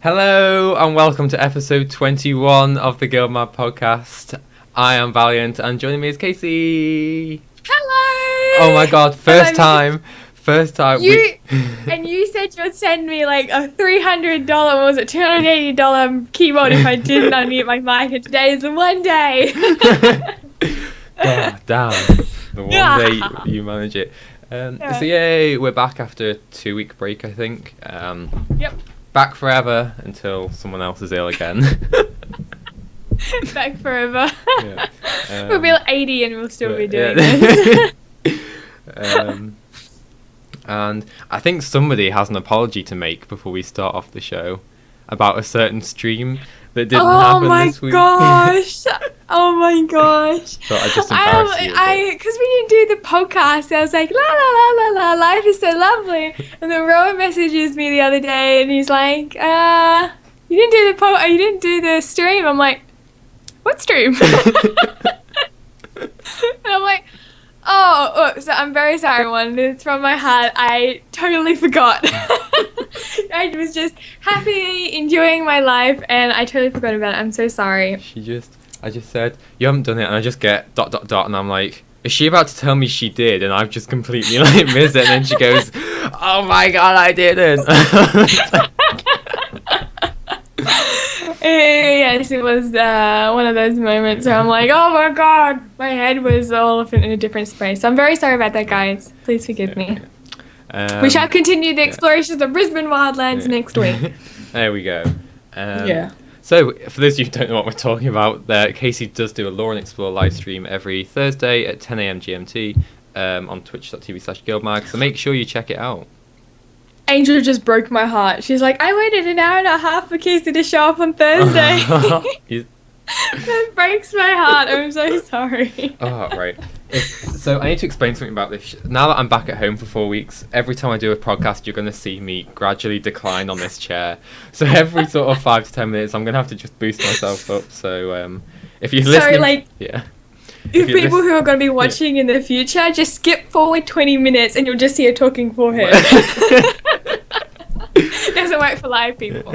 Hello and welcome to episode 21 of the GuildMag podcast. I am Valiant and joining me is Casey. Hello! Oh my god, first time. And you said you'd send me like a $300, what was it, $280 keyboard if I didn't unmute my mic, and today is the one day. Oh, damn. The one day you manage it. So yay, we're back after a 2-week break, I think. Yep. Back forever until someone else is ill again. Back forever. Yeah. We'll be like 80 and we'll still be doing this. And I think somebody has an apology to make before we start off the show about a certain stream that didn't happen this week. Oh my gosh. So I just embarrassed you. Because we didn't do the podcast, I was like, la la la la la, life is so lovely. And then Rowan messages me the other day and he's like, you didn't do the stream. I'm like, what stream? And I'm like, so I'm very sorry, everyone. It's from my heart. I totally forgot. I was just happy enjoying my life, and I totally forgot about it. I'm so sorry. I just said, you haven't done it, and I just get ... and I'm like, is she about to tell me she did? And I've just completely missed it, and then she goes, oh my god, I didn't. Yes, it was one of those moments where I'm like, oh my god, my head was all in a different space. So I'm very sorry about that, guys. Please forgive me. We shall continue the explorations of Brisbane wildlands next week. There we go. So, for those of you who don't know what we're talking about, Casey does do a Lore and Explore live stream every Thursday at 10 a.m. GMT on twitch.tv/GuildMag, so make sure you check it out. Angel just broke my heart. She's like, I waited an hour and a half for Casey to show up on Thursday. That breaks my heart. I'm so sorry. Oh, right. So I need to explain something about this. Now that I'm back at home for 4 weeks, every time I do a podcast, you're going to see me gradually decline on this chair. So every sort of 5 to 10 minutes, I'm going to have to just boost myself up. So if you're listening... If people who are going to be watching in the future, just skip forward 20 minutes and you'll just see a talking forehead. Doesn't work for live people.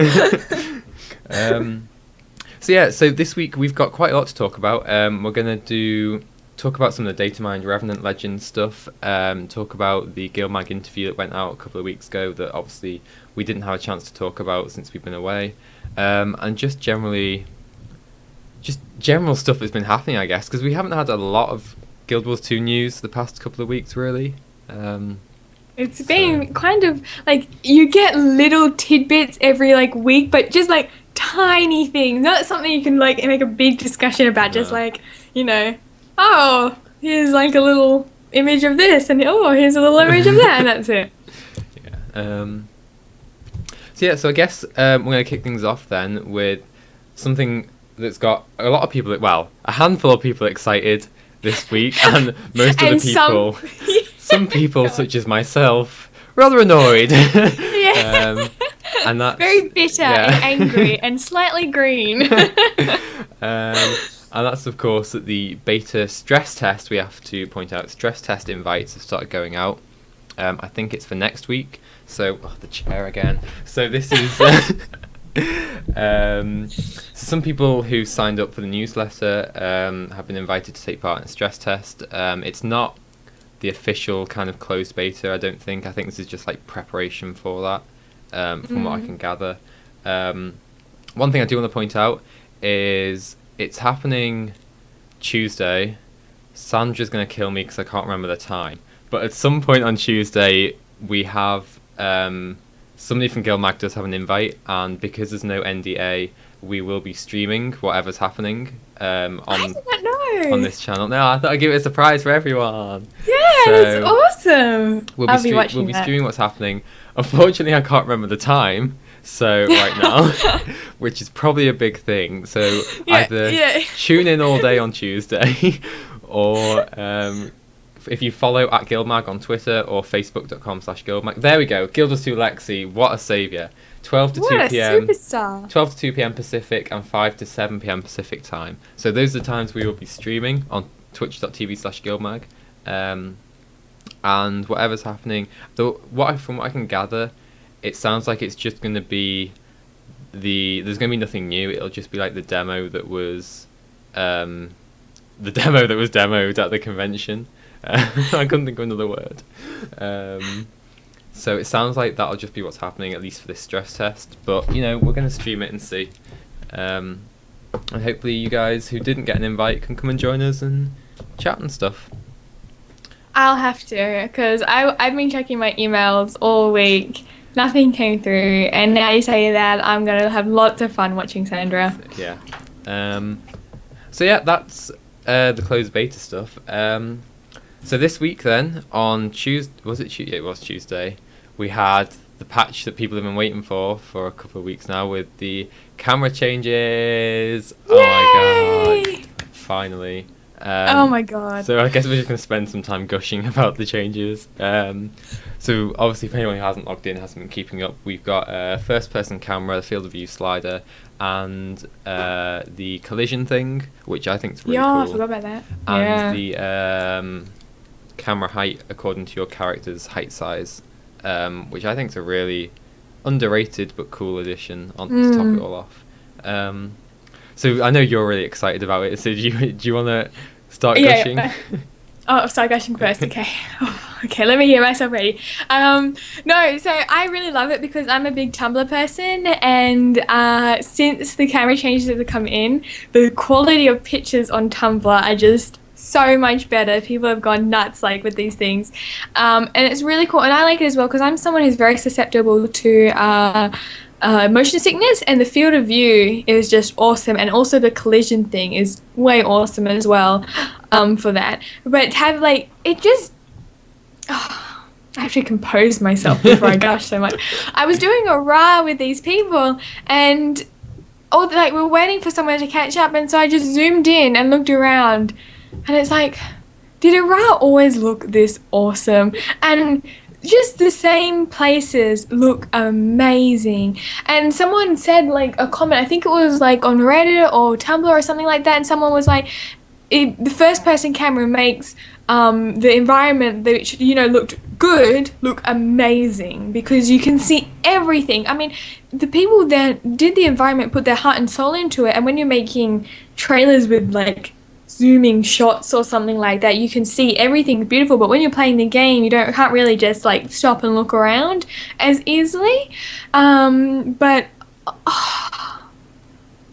So this week we've got quite a lot to talk about. We're going to talk about some of the datamined Revenant Legends stuff, talk about the GuildMag interview that went out a couple of weeks ago that obviously we didn't have a chance to talk about since we've been away, and just general stuff that's been happening, I guess, because we haven't had a lot of Guild Wars 2 news the past couple of weeks, really. It's been kind of like you get little tidbits every week, but just tiny things, not something you can make a big discussion about. Just here's a little image of this, and here's a little image of that, and that's it. So I guess we're going to kick things off then with something that's got a lot of people, a handful of people excited this week, and most of the people, some people such as myself, rather annoyed. And that's very bitter and angry and slightly green. And that's, of course, that the beta stress test, we have to point out, stress test invites have started going out. I think it's for next week. So, the chair again. So this is... some people who signed up for the newsletter have been invited to take part in a stress test. It's not the official kind of closed beta, I don't think. I think this is just preparation for that, from what I can gather. One thing I do want to point out is it's happening Tuesday. Sandra's going to kill me because I can't remember the time. But at some point on Tuesday, we have... somebody from GuildMag does have an invite, and because there's no NDA, we will be streaming whatever's happening on this channel. No, I thought I'd give it a surprise for everyone. Yeah, that's awesome. We'll be streaming what's happening. Unfortunately, I can't remember the time, so right now, which is probably a big thing. So either tune in all day on Tuesday, or... if you follow at GuildMag on Twitter or facebook.com/GuildMag. There we go. Guild Wars 2 Lexi, what a saviour. 12 to 2 p.m. Superstar. 12 to 2 p.m. Pacific and 5 to 7 p.m. Pacific time. So those are the times we will be streaming on twitch.tv/GuildMag. And whatever's happening, from what I can gather, it sounds like it's just going to be there's going to be nothing new. It'll just be like the demo that was demoed at the convention. I couldn't think of another word. So it sounds like that'll just be what's happening, at least for this stress test. But, you know, we're going to stream it and see. And hopefully you guys who didn't get an invite can come and join us and chat and stuff. I'll have to, because I've been checking my emails all week. Nothing came through. And now you say that, I'm going to have lots of fun watching Sandra. Yeah. So yeah, that's the closed beta stuff. So this week then, on Tuesday, was it Tuesday? It was Tuesday. We had the patch that people have been waiting for a couple of weeks now with the camera changes. Yay! Oh my god! Finally. Oh my god. So I guess we're just going to spend some time gushing about the changes. So obviously, if anyone who hasn't logged in, hasn't been keeping up, we've got a first-person camera, the field of view slider, and the collision thing, which I think is really cool. Yeah, I forgot about that. And the camera height according to your character's height size, which I think is a really underrated but cool addition to top it all off. So I know you're really excited about it. So do you want to start gushing? Oh, start gushing first. Okay. Okay, let me get myself ready. No, so I really love it because I'm a big Tumblr person, and since the camera changes have come in, the quality of pictures on Tumblr are just so much better. People have gone nuts like with these things, and it's really cool. And I like it as well because I'm someone who's very susceptible to motion sickness, and the field of view is just awesome, and also the collision thing is way awesome as well for that. But to have like it just I have to compose myself before I gush so much. I was doing a rah with these people, and we're waiting for someone to catch up, and so I just zoomed in and looked around, and it's like, did a rah always look this awesome? And just the same places look amazing. And someone said like a comment, I think it was like on Reddit or Tumblr or something like that, and someone was like, the first person camera makes the environment that looked good look amazing because you can see everything. I mean, the people that did the environment put their heart and soul into it, and when you're making trailers with like zooming shots or something like that, you can see everything beautiful, but when you're playing the game you can't really just like stop and look around as easily. But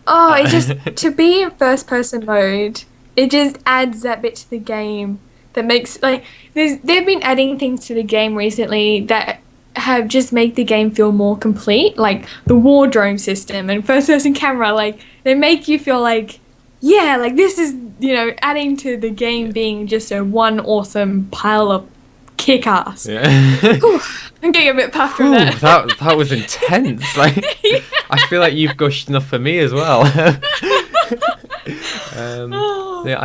it just to be in first person mode, it just adds that bit to the game that makes like they've been adding things to the game recently that have just made the game feel more complete, like the wardrobe system and first person camera. Like they make you feel like, yeah, like this is, adding to the game being just a one awesome pile of kick-ass. Yeah. I'm getting a bit puffed from that. That was intense. Like, yeah. I feel like you've gushed enough for me as well. Yeah,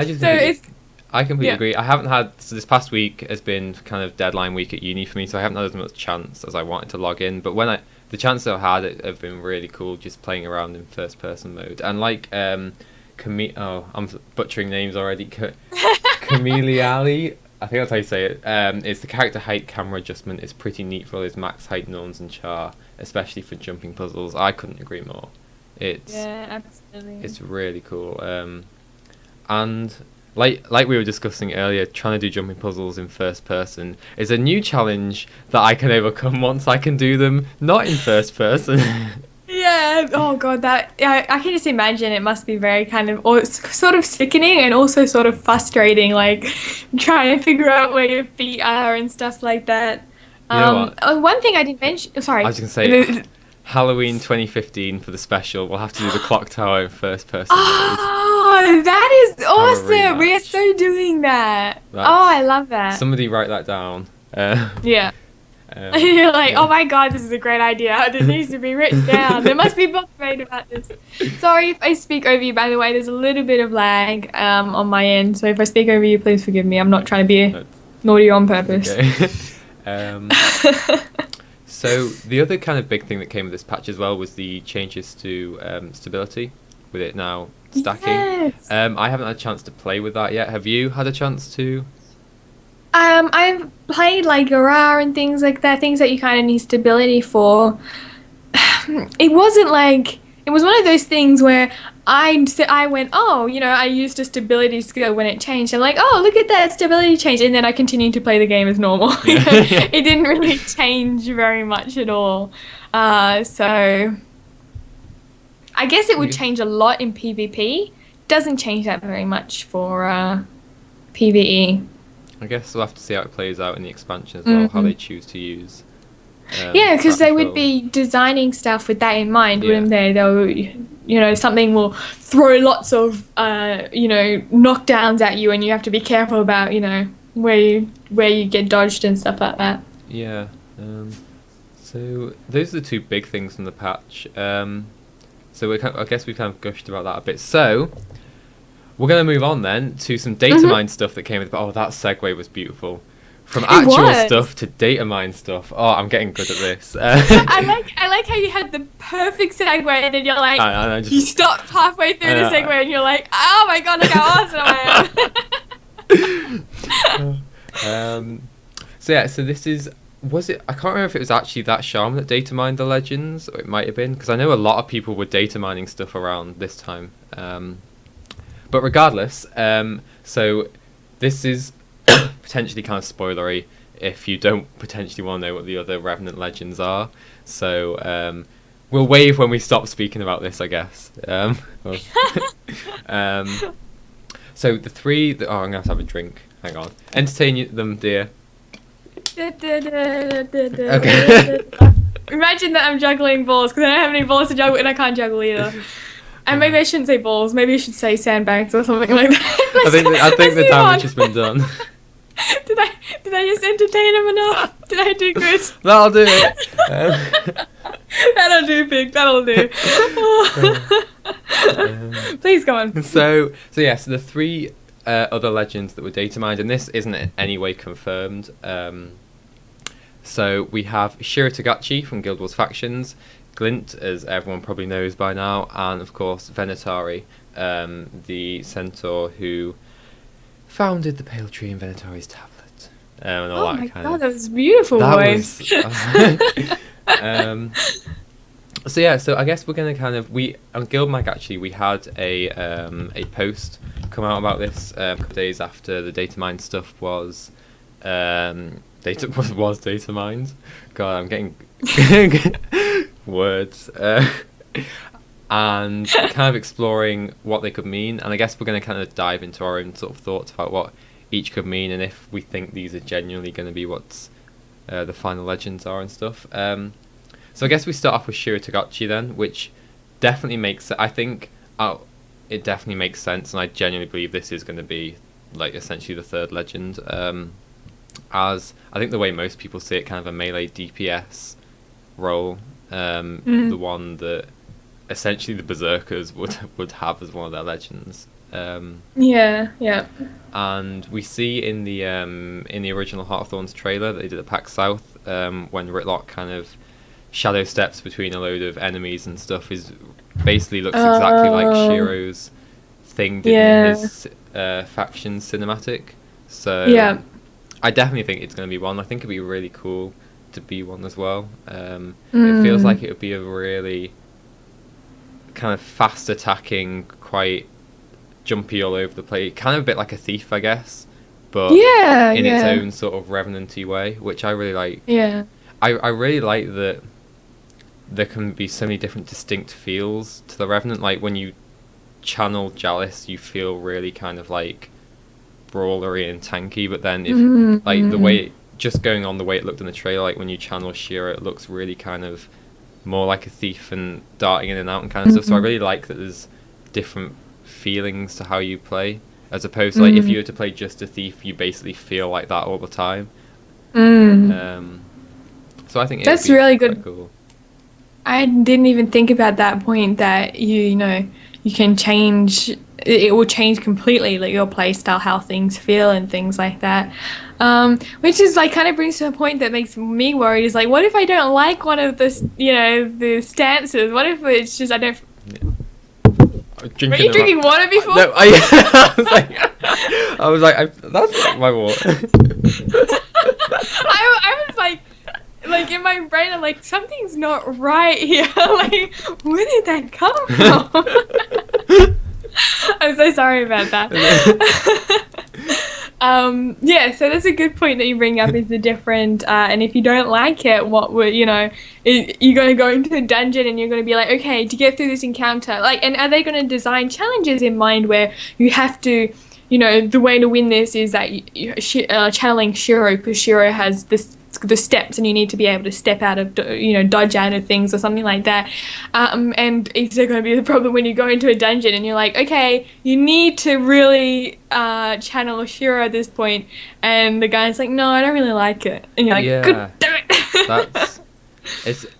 I completely agree. I haven't had, so this past week has been kind of deadline week at uni for me, so I haven't had as much chance as I wanted to log in. But the chances I've had it have been really cool, just playing around in first person mode. And like, I'm butchering names already. Camille, I think that's how you say it. It's the character height camera adjustment is pretty neat for all those max height nuns and char, especially for jumping puzzles. I couldn't agree more. Yeah, absolutely. It's really cool. And like we were discussing earlier, trying to do jumping puzzles in first person is a new challenge that I can overcome once I can do them not in first person. Yeah, oh god, I can just imagine it must be very kind of sort of sickening and also sort of frustrating, like trying to figure out where your feet are and stuff like that. You know what? One thing I didn't mention, sorry. I was going to say, Halloween 2015 for the special, we'll have to do the clock tower in first person. Oh, that is awesome. We are so doing that. I love that. Somebody write that down. Yeah. You're like, oh my god, this is a great idea. This needs to be written down. There must be books made about this. Sorry if I speak over you, by the way. There's a little bit of lag on my end, so if I speak over you, please forgive me. I'm not trying to be naughty on purpose. Okay. So the other kind of big thing that came with this patch as well was the changes to stability, with it now stacking. Yes. I haven't had a chance to play with that yet. Have you had a chance to? I've played like Gara and things like that, things that you kind of need stability for. it wasn't like, it was one of those things where I went, oh, I used a stability skill when it changed. I'm like, oh, look at that stability change. And then I continued to play the game as normal. It didn't really change very much at all. So I guess it would change a lot in PvP. Doesn't change that very much for PvE. I guess we'll have to see how it plays out in the expansion as well, how they choose to use. Yeah, because they would be designing stuff with that in mind, wouldn't they? They'll, something will throw lots of, knockdowns at you, and you have to be careful about, where you get dodged and stuff like that. Yeah. So those are the two big things from the patch. So I guess we've kind of gushed about that a bit. So we're going to move on then to some data mine stuff that came with. Oh, that segue was beautiful. From actual stuff to data mine stuff. Oh, I'm getting good at this. I like how you had the perfect segue, and then you're like, you stopped halfway through the segue, and you're like, oh my god, look how awesome I am. So this is. Was it? I can't remember if it was actually that Shaman that data mined the legends, or it might have been, because I know a lot of people were data mining stuff around this time. But regardless, so this is potentially kind of spoilery if you don't potentially want to know what the other Revenant legends are. So we'll wave when we stop speaking about this, I guess. So the three. I'm gonna have to have a drink. Hang on. Entertain them, dear. Okay. Imagine that I'm juggling balls because I don't have any balls to juggle and I can't juggle either. And maybe I shouldn't say balls. Maybe I should say sandbags or something like that. I think the damage has been done. Did I just entertain him enough? Did I do good? That'll do it. That'll do, pig. That'll do. Please go on. So the three other legends that were data mined, and this isn't in any way confirmed. So we have Shiratagachi from Guild Wars Factions, Glint, as everyone probably knows by now, and of course Venatari, the centaur who founded the Pale Tree in Venatari's tablet. And all that kind of, that was a beautiful voice. So I guess we're gonna kind of on GuildMag actually we had a post come out about this a couple of days after the data mine stuff was data mined. God, I'm getting words. And kind of exploring what they could mean, and I guess we're going to kind of dive into our own sort of thoughts about what each could mean, and if we think these are genuinely going to be what the final legends are and stuff. So I guess we start off with Shiratagachi then, which definitely makes I think it definitely makes sense, and I genuinely believe this is going to be like essentially the third legend. As I think the way most people see it, kind of a melee DPS role, the one that essentially the Berserkers would have as one of their legends. Yeah. And we see in the original Heart of Thorns trailer that they did at PAX South, when Ritlock kind of shadow steps between a load of enemies and stuff, basically looks exactly like Shiro's thing did in his faction cinematic. So I definitely think it's going to be one. I think it'd be really cool to be one as well. It feels like it would be a really kind of fast attacking, quite jumpy all over the place, kind of a bit like a thief, I guess, but in its own sort of Revenant-y way, which I really like. I really like that there can be so many different distinct feels to the Revenant. Like when you channel Jalis, you feel really kind of like brawlery and tanky, but then if the way just going on the way it looked in the trailer, like when you channel Shira, it looks really kind of more like a thief and darting in and out and kind of stuff. So I really like that there's different feelings to how you play, as opposed to like if you were to play just a thief, you basically feel like that all the time. So I think that's really good. Cool. I didn't even think about that point, that you can change. It will change completely, like your play style, how things feel and things like that. Which is like kind of brings to a point that makes me worried. Is like, what if I don't like one of the stances? What if it's just I don't. Were you drinking water before? No, I was like, that's not my water. I was like like in my brain, I'm like, something's not right here. Like, where did that come from? I'm so sorry about that. Yeah, so that's a good point that you bring up, is the different, and if you don't like it, what would, you're going to go into a dungeon and you're going to be like, okay, to get through this encounter, like, and are they going to design challenges in mind where you have to, the way to win this is that channeling Shiro, because Shiro has the steps and you need to be able to step out of, dodge out of things or something like that. And is there going to be the problem when you go into a dungeon and you're like, okay, you need to really channel Shiro at this point, and the guy's like, no, I don't really like it. And you're like, good damn it.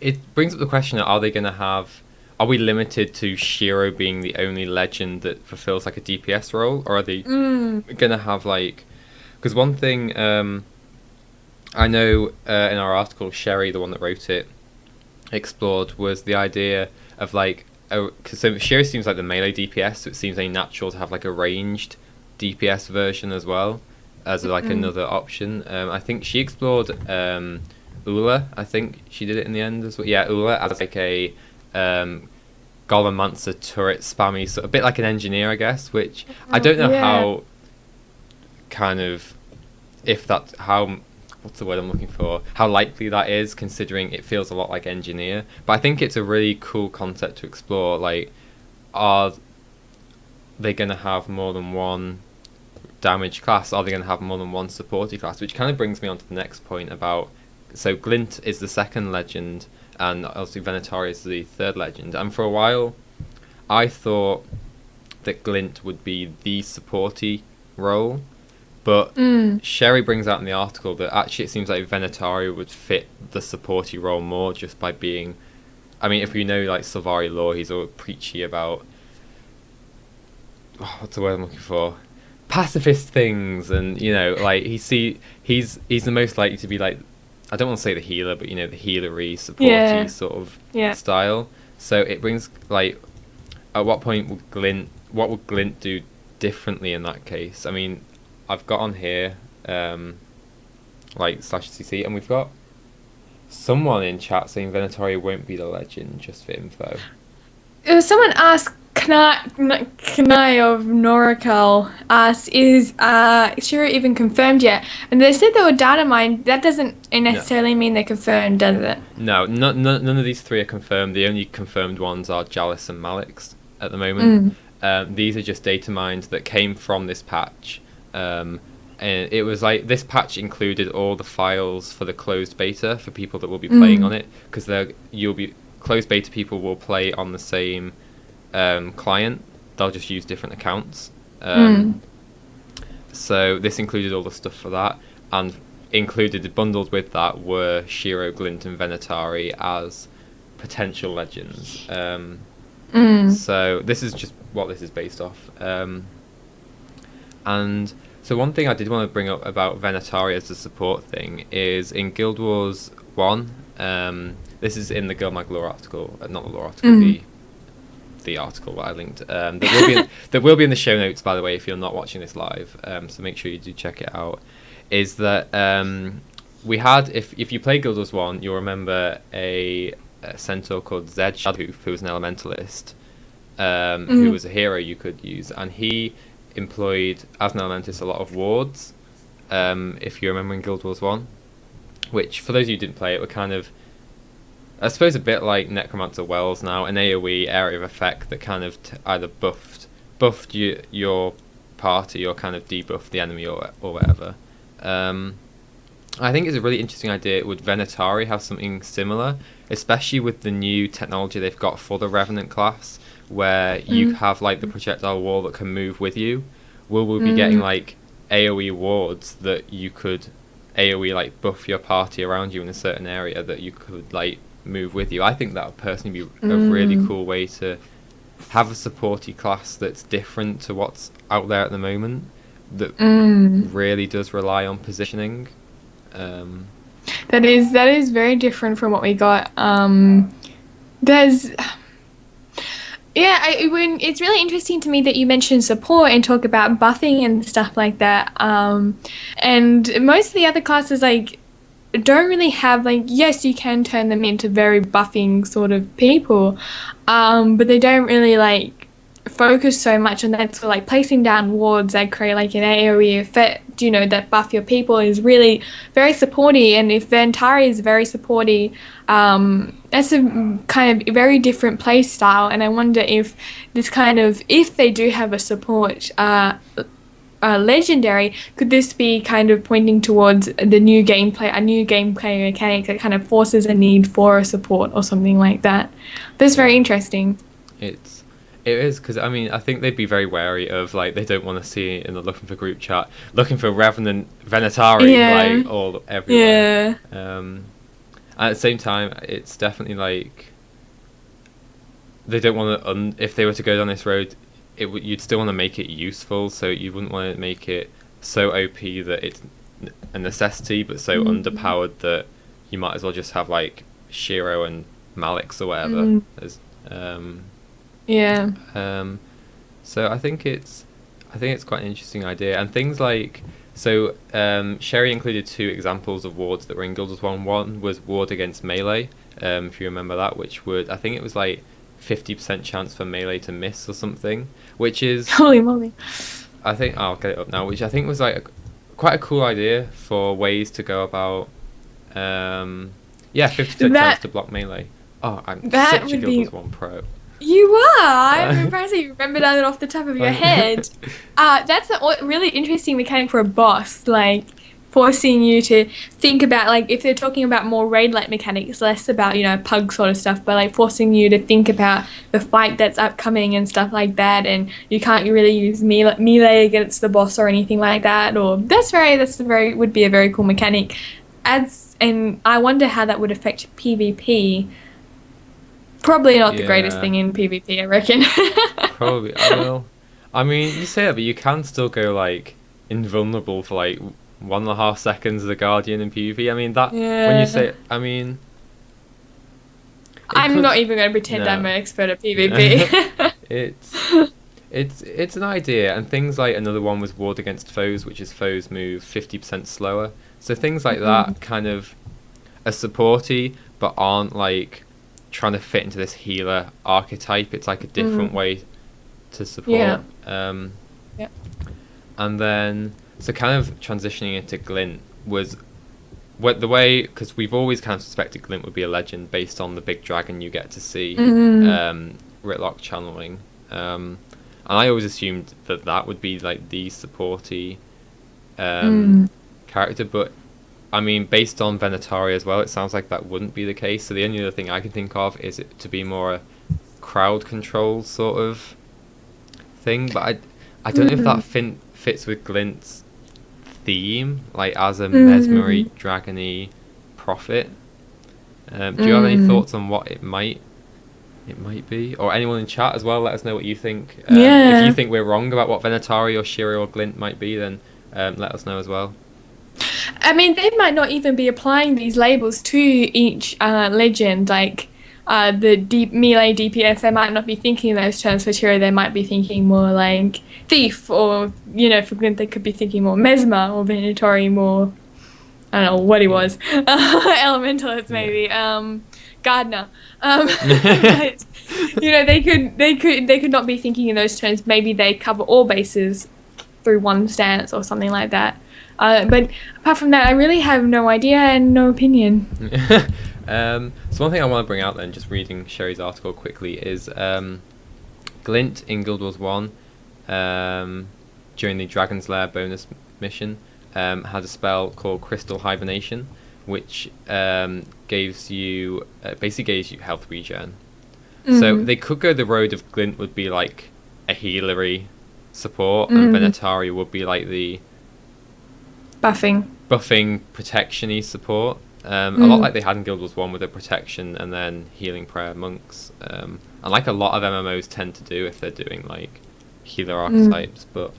It brings up the question, are we limited to Shiro being the only legend that fulfills like a DPS role, or are they going to have like, because one thing I know in our article, Sherry, the one that wrote it, explored was the idea of like, because Shiro seems like the melee DPS, so it seems only natural to have like a ranged DPS version as well as like another option. I think she explored Ula. I think she did it in the end as well. Yeah, Ula as like a Golem-mancer turret spammy, so a bit like an engineer, I guess. Which I don't know how kind of what's the word I'm looking for? How likely that is, considering it feels a lot like engineer. But I think it's a really cool concept to explore. Like, are they going to have more than one damage class? Are they going to have more than one supporty class? Which kind of brings me on to the next point about, so Glint is the second legend, and obviously Venatari is the third legend. And for a while, I thought that Glint would be the supporty role. But Sherry brings out in the article that actually it seems like Venatari would fit the supporty role more, just by being, I mean, if you know like Sylvari lore, he's all preachy about, what's the word I'm looking for? Pacifist things, and like he's the most likely to be like, I don't want to say the healer, but the healery, supporty sort of style. So it brings like, at what point what would Glint do differently in that case? I mean, I've got on here like /cc, and we've got someone in chat saying Venatari won't be the legend, just for info. Someone asked, Kanai of Norikal asked, is Shiro even confirmed yet? And they said they were datamined. That doesn't necessarily mean they're confirmed, does it? No, none of these three are confirmed. The only confirmed ones are Jalis and Malix at the moment. These are just data mined that came from this patch. And it was like, this patch included all the files for the closed beta for people that will be playing on it, because closed beta people will play on the same client. They'll just use different accounts. So this included all the stuff for that, and bundled with that were Shiro, Glint and Venatari as potential legends. So this is just what this is based off. And so one thing I did want to bring up about Venatari as a support thing is in Guild Wars 1, this is in the GuildMag lore article, not the lore article, the article that I linked. There will be in the show notes, by the way, if you're not watching this live, so make sure you do check it out. Is that we had, if you play Guild Wars 1, you'll remember a centaur called Zed Shadhoof, who was an elementalist, who was a hero you could use, and he employed as an elementalist a lot of wards, if you remember in Guild Wars 1, which for those of you who didn't play it were kind of, I suppose, a bit like Necromancer Wells now, an AoE area of effect that kind of either buffed your party or kind of debuffed the enemy or whatever. I think it's a really interesting idea. Would Venatari have something similar, especially with the new technology they've got for the Revenant class, where you have like the projectile wall that can move with you? Will we be getting like AoE wards that you could AoE like buff your party around you in a certain area that you could like move with you? I think that would personally be a really cool way to have a supporty class that's different to what's out there at the moment, that really does rely on positioning. That is very different from what we got. It's really interesting to me that you mentioned support and talk about buffing and stuff like that. And most of the other classes, like, don't really have like, yes, you can turn them into very buffing sort of people, but they don't really like focus so much on that. So like placing down wards that create like an AoE effect, that buff your people is really very supporty. And if Vantari is very supporty, that's a kind of very different play style. And I wonder if if they do have a support legendary, could this be kind of pointing towards a new gameplay mechanic that kind of forces a need for a support or something like that? That's very interesting. It is, because I mean, I think they'd be very wary of, like, they don't want to see in the looking for group chat, looking for Revenant Venatari, like, all everywhere. At the same time, it's definitely like they don't want to. If they were to go down this road, you'd still want to make it useful. So you wouldn't want to make it so OP that it's a necessity, but so underpowered that you might as well just have like Shiro and Malix or whatever. So I think it's quite an interesting idea, and things like Sherry included 2 examples of wards that were in Guild Wars 1. One was ward against melee, if you remember that, which I think it was like 50% chance for melee to miss or something, which is holy moly. I think I'll get it up now, which I think was like quite a cool idea for ways to go about 50% chance to block melee. I'm such a Guild Wars 1 pro. You are. I'm impressed that you remember that off the top of your head. That's a really interesting mechanic for a boss, like forcing you to think about, like, if they're talking about more raid-like mechanics, less about, pug sort of stuff, but like forcing you to think about the fight that's upcoming and stuff like that, and you can't really use melee against the boss or anything like that. Or would be a very cool mechanic. And I wonder how that would affect PvP. Probably not the greatest thing in PvP, I reckon. Probably. Well, I mean, you say that, but you can still go like invulnerable for like 1.5 seconds as a Guardian in PvP. I mean when you say, I mean, I'm not even going to pretend I'm an expert at PvP. It's an idea, and things like another one was ward against foes, which is foes move 50% slower. So things like that kind of are supporty, but aren't like trying to fit into this healer archetype. It's like a different way to support. And then so kind of transitioning into Glint was the way, because we've always kind of suspected Glint would be a legend based on the big dragon you get to see, Ritlock channeling, and I always assumed that would be like the supporty character, but I mean, based on Venatari as well, it sounds like that wouldn't be the case. So the only other thing I can think of is it to be more a crowd control sort of thing. But I don't know if that fits with Glint's theme, like as a mesmery, dragony prophet. Do you have any thoughts on what it might be? Or anyone in chat as well, let us know what you think. If you think we're wrong about what Venatari or Shiro or Glint might be, then let us know as well. I mean, they might not even be applying these labels to each legend, like the melee DPS. They might not be thinking those terms for Shiro. They might be thinking more like Thief, or for Glint they could be thinking more Mesmer, or Venatori more, I don't know what he was, Elementalist maybe, Gardener. But, they could not be thinking in those terms. Maybe they cover all bases through one stance or something like that. But apart from that, I really have no idea and no opinion. So one thing I want to bring out then, just reading Sherry's article quickly, is Glint in Guild Wars 1, during the Dragon's Lair bonus mission, had a spell called Crystal Hibernation, which basically gives you health regen. So they could go the road of Glint would be like a healery support, and Venatari would be like the buffing protection-y support, a lot like they had in Guild Wars 1 with the protection and then healing prayer monks, and like a lot of MMOs tend to do if they're doing like healer archetypes. But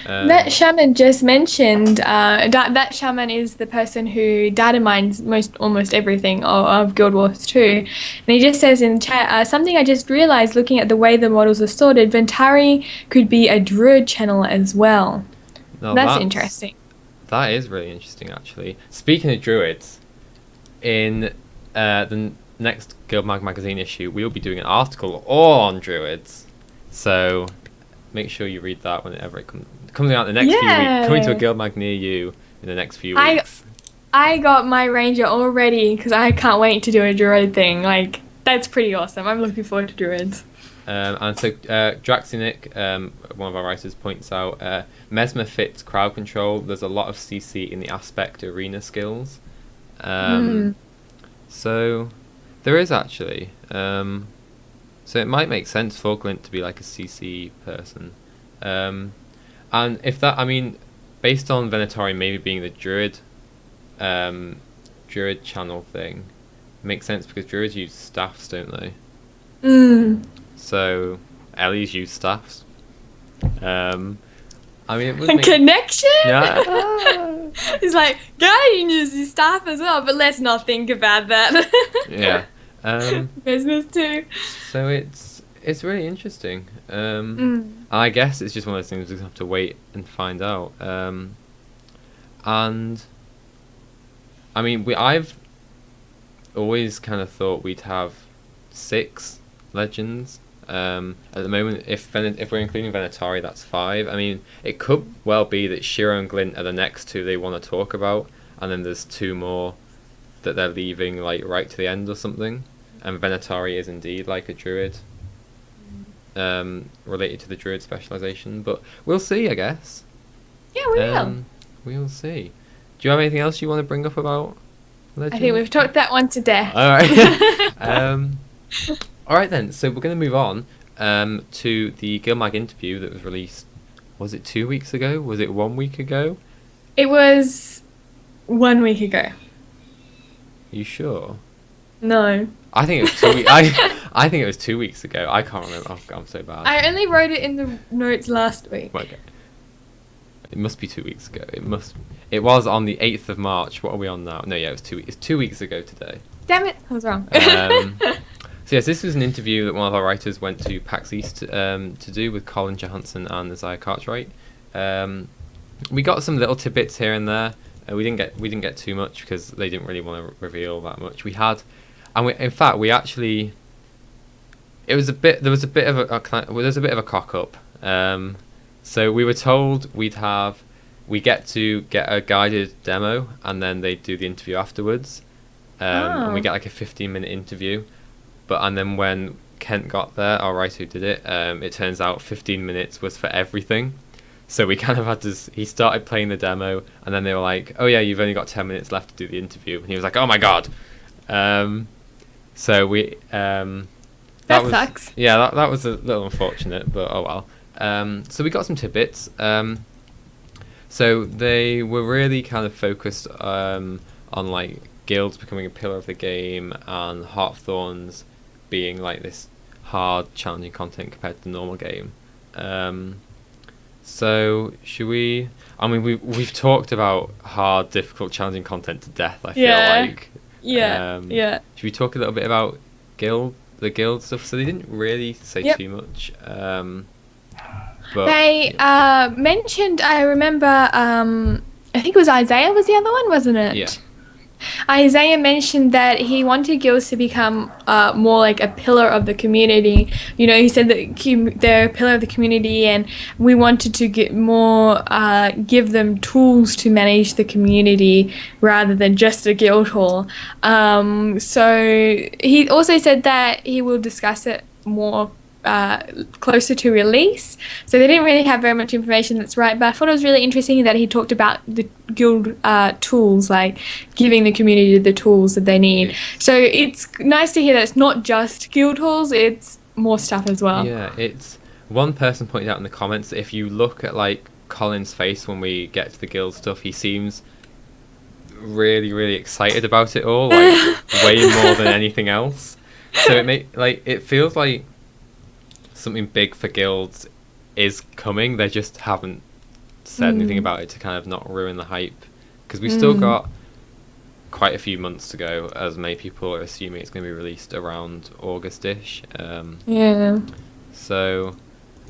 that shaman just mentioned, that shaman is the person who data mines almost everything of Guild Wars 2, and he just says in chat, something I just realized looking at the way the models are sorted, Ventari could be a druid channel as well. No, that's interesting. That is really interesting, actually. Speaking of druids, in the next GuildMag magazine issue, we will be doing an article all on druids. So make sure you read that whenever it comes out in the next few weeks. Coming to a GuildMag near you in the next few weeks. I got my ranger already because I can't wait to do a druid thing. Like, that's pretty awesome. I'm looking forward to druids. And so Draxinic, one of our writers, points out Mesmer fits crowd control. There's a lot of CC in the aspect arena skills. So there is actually. So it might make sense for Glint to be like a CC person. And if that, I mean, based on Venatori maybe being the druid channel thing, makes sense because druids use staffs, don't they? So Ellie's use staffs. I mean, it would make... Connection. Yeah. It's like Guardian uses staff as well, but let's not think about that. Yeah. Business too. So it's really interesting. I guess it's just one of those things we have to wait and find out. And I mean, I've always kind of thought we'd have 6 legends. At the moment, if we're including Venatori, that's 5. I mean, it could well be that Shiro and Glint are the next 2 they want to talk about, and then there's 2 more that they're leaving like right to the end or something. And Venatori is indeed like a druid, related to the druid specialization. But we'll see, I guess. Yeah, we will. We'll see. Do you have anything else you want to bring up about legends? I think we've talked that one to death. All right. All right then. So we're going to move on to the GuildMag interview that was released. Was it 2 weeks ago? Was it 1 week ago? It was 1 week ago. Are you sure? No. I think it was 2 weeks. I think it was 2 weeks ago. I can't remember. Oh, God, I'm so bad. I only wrote it in the notes last week. Okay. It must be 2 weeks ago. It was on the 8th of March. What are we on now? No, yeah, it was 2 weeks. It's 2 weeks ago today. Damn it, I was wrong. So yes, this was an interview that one of our writers went to PAX East to do with Colin Johansson and Isaiah Cartwright. We got some little tidbits here and there. We didn't get too much because they didn't really want to reveal that much. We had, and in fact, we actually. There was a bit of a cock up. So we were told we get to get a guided demo, and then they do the interview afterwards. And we get like a 15-minute interview. And then when Kent got there, our writer who did it, it turns out 15 minutes was for everything. So we kind of had to... He started playing the demo, and then they were like, oh yeah, you've only got 10 minutes left to do the interview. And he was like, oh my god. So we... that sucks. Yeah, that was a little unfortunate, but oh well. So we got some tidbits. So they were really kind of focused on like guilds becoming a pillar of the game and Heartthorns being like this hard, challenging content compared to the normal game. So should we? I mean, we've talked about hard, difficult, challenging content to death. I feel like. Yeah. Should we talk a little bit about the guild stuff? So they didn't really say too much. But they mentioned. I remember. I think it was Isaiah was the other one, wasn't it? Yeah. Isaiah mentioned that he wanted guilds to become more like a pillar of the community. You know, he said that they're a pillar of the community, and we wanted to get more, give them tools to manage the community rather than just a guild hall. So he also said that he will discuss it more closer to release. So they didn't really have very much information, that's right, but I thought it was really interesting that he talked about the guild tools, like giving the community the tools that they need. So it's nice to hear that it's not just guild halls, it's more stuff as well. Yeah, it's one person pointed out in the comments that if you look at like Colin's face when we get to the guild stuff, he seems really, really excited about it all, like way more than anything else. So it feels like something big for guilds is coming. They just haven't said anything about it to kind of not ruin the hype, because we've still got quite a few months to go, as many people are assuming it's going to be released around August-ish. So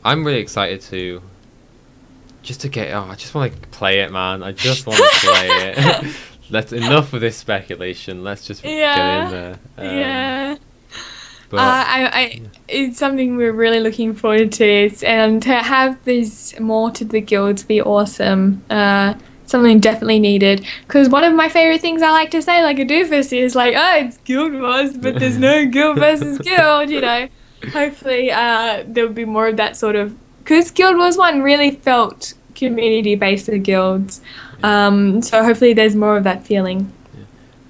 I'm really excited to just to get. Oh, I just want to play it, man. I just want to play it. Let's enough with this speculation. Let's just get in there. Yeah. But It's something we're really looking forward to, and to have this more to the guilds be awesome. Something definitely needed. Because one of my favorite things I like to say, like a doofus, is like, oh, it's Guild Wars, but there's no Guild versus Guild, you know. Hopefully there'll be more of that sort of... Because Guild Wars 1 really felt community-based with guilds. So hopefully there's more of that feeling.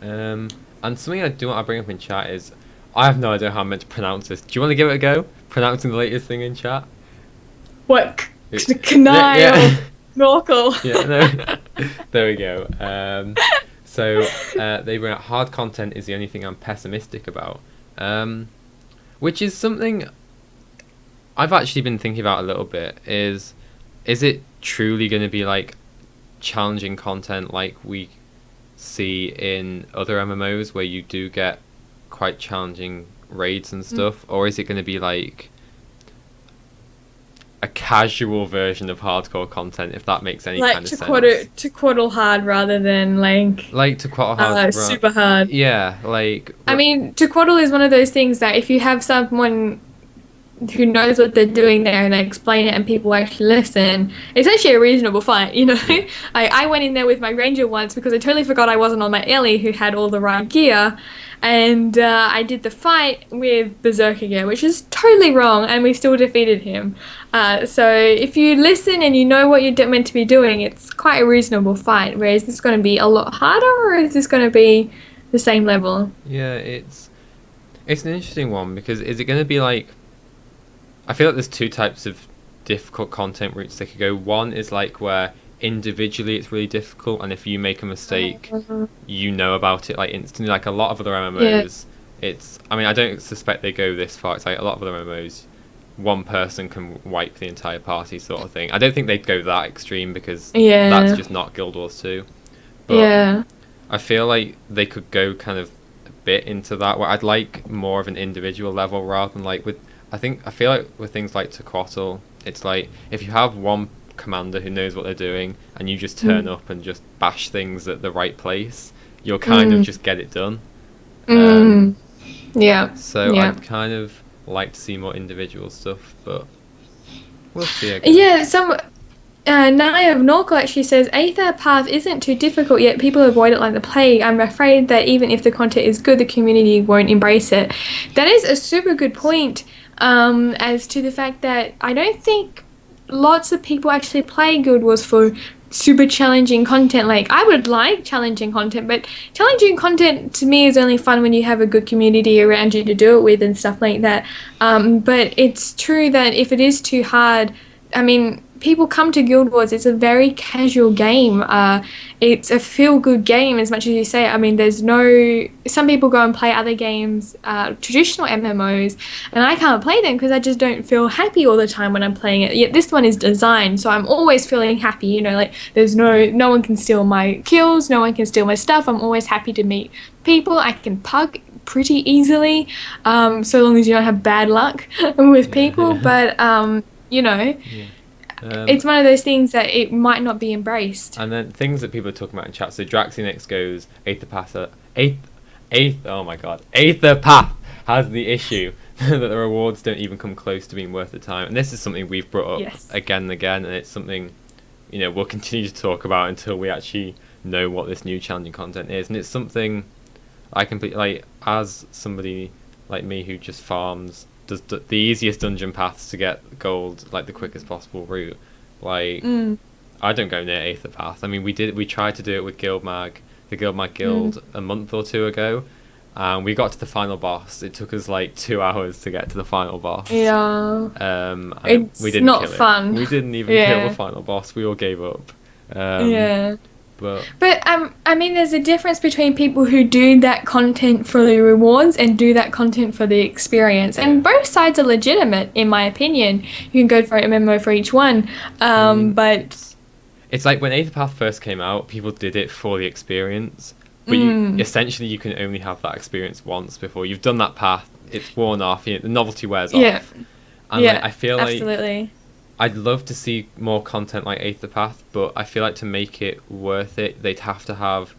Yeah. And something I do want to bring up in chat is, I have no idea how I'm meant to pronounce this. Do you want to give it a go? Pronouncing the latest thing in chat? What? Kanai or Norkel? Yeah, no. There we go. So they bring out hard content is the only thing I'm pessimistic about. Which is something I've actually been thinking about a little bit. Is it truly going to be like challenging content like we see in other MMOs where you do get quite challenging raids and stuff, or is it going to be like a casual version of hardcore content, if that makes any kind of sense? Like to quaddle hard rather than like to quaddle hard, super hard. Yeah, like I mean, to quaddle is one of those things that if you have someone who knows what they're doing there and they explain it and people actually listen, it's actually a reasonable fight, you know. I went in there with my ranger once because I totally forgot I wasn't on my Ellie who had all the right gear, and I did the fight with berserker gear, which is totally wrong, and we still defeated him. So if you listen and you know what you're meant to be doing, it's quite a reasonable fight. Whereas this going to be a lot harder, or is this going to be the same level? Yeah, it's an interesting one, because is it going to be like, I feel like there's two types of difficult content routes they could go. One is like where individually it's really difficult, and if you make a mistake, you know about it like instantly. Like a lot of other MMOs, it's, I mean, I don't suspect they go this far. It's like a lot of other MMOs, one person can wipe the entire party sort of thing. I don't think they'd go that extreme, because that's just not Guild Wars 2. But I feel like they could go kind of a bit into that, where I'd like more of an individual level rather than like with, I feel like with things like Tequatl, it's like if you have one commander who knows what they're doing and you just turn up and just bash things at the right place, you'll kind of just get it done. So I'd kind of like to see more individual stuff, but we'll see, I guess. Yeah, Naya of Norcal actually says, Aether Path isn't too difficult, yet people avoid it like the plague. I'm afraid that even if the content is good, the community won't embrace it. That is a super good point, as to the fact that I don't think lots of people actually play Guild Wars for super challenging content. Like, I would like challenging content, but challenging content to me is only fun when you have a good community around you to do it with and stuff like that. But it's true that if it is too hard, I mean, people come to Guild Wars, it's a very casual game. It's a feel-good game, as much as you say. I mean, some people go and play other games, traditional MMOs, and I can't play them because I just don't feel happy all the time when I'm playing it. Yet this one is designed, so I'm always feeling happy, you know, like there's no one can steal my kills, no one can steal my stuff. I'm always happy to meet people. I can pug pretty easily, so long as you don't have bad luck with people, but, you know... it's one of those things that it might not be embraced. And then things that people are talking about in chat. So Draxinix goes, Aether Path has the issue that the rewards don't even come close to being worth the time. And this is something we've brought up again and again, and it's something, you know, we'll continue to talk about until we actually know what this new challenging content is. And it's something I completely, like, as somebody like me who just farms, does the easiest dungeon paths to get gold, like the quickest possible route. Like, I don't go near Aether Path. I mean, we tried to do it with GuildMag, the GuildMag Guild, a month or two ago, and we got to the final boss. It took us like 2 hours to get to the final boss. Yeah. It's we didn't not kill fun. We didn't even kill the final boss. We all gave up. But I mean, there's a difference between people who do that content for the rewards and do that content for the experience. And both sides are legitimate, in my opinion. You can go for an MMO for each one. But it's like when Aether Path first came out, people did it for the experience. But essentially, you can only have that experience once before you've done that path. It's worn off. You know, the novelty wears off. And like, I feel absolutely. like I'd love to see more content like Eighth Path, but I feel like to make it worth it, they'd have to have